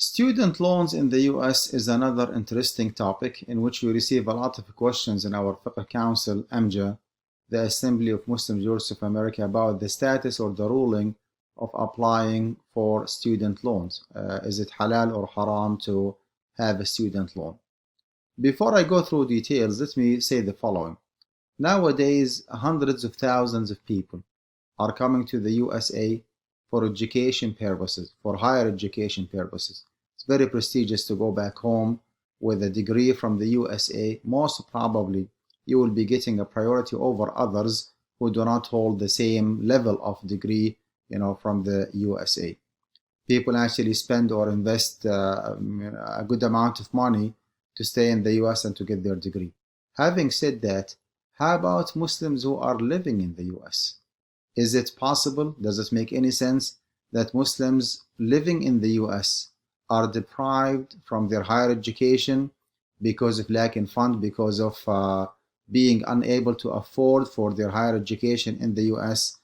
Student loans in the US is another interesting topic in which we receive a lot of questions in our Fiqh Council, AMJA, the Assembly of Muslim Jurists of America, about the status or the ruling of applying for student loans. Is it halal or haram to have a student loan? Before I go through details, let me say the following. Nowadays, hundreds of thousands of people are coming to the USA for education purposes, for higher education purposes. It's very prestigious to go back home with a degree from the USA. Most probably, you will be getting a priority over others who do not hold the same level of degree, from the USA. People actually spend or invest a good amount of money to stay in the US and to get their degree. Having said that, how about Muslims who are living in the US? Is it possible? Does it make any sense that Muslims living in the US are deprived from their higher education because of lack in fund, because of being unable to afford for their higher education in the US?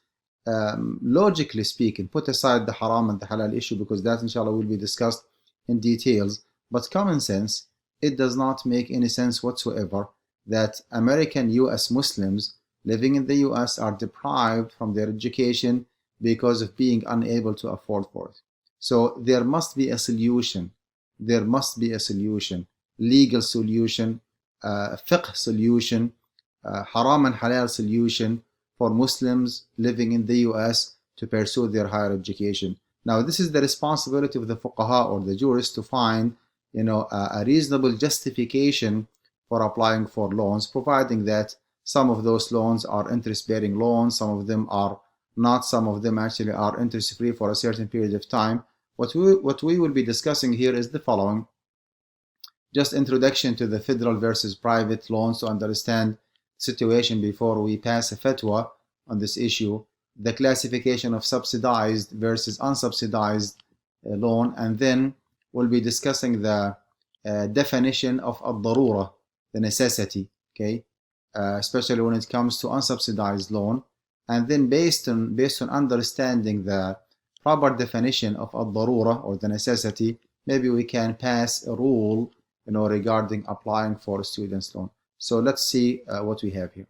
Logically speaking, put aside the haram and the halal issue, because that inshallah will be discussed in details, but common sense, it does not make any sense whatsoever that American US Muslims living in the US are deprived from their education because of being unable to afford for it. So there must be a solution. There must be a solution. Legal solution, fiqh solution, haram and halal solution for Muslims living in the US to pursue their higher education. Now, this is the responsibility of the fuqaha or the jurists to find, a reasonable justification for applying for loans, providing that some of those loans are interest-bearing loans, some of them are not, some of them actually are interest-free for a certain period of time. What we will be discussing here is the following. Just introduction to the federal versus private loans to understand the situation before we pass a fatwa on this issue, the classification of subsidized versus unsubsidized loan, and then we'll be discussing the definition of al-darura, the necessity, okay? Especially when it comes to unsubsidized loan, and then based on understanding the proper definition of al-darura or the necessity, maybe we can pass a rule, regarding applying for a student's loan. So let's see what we have here.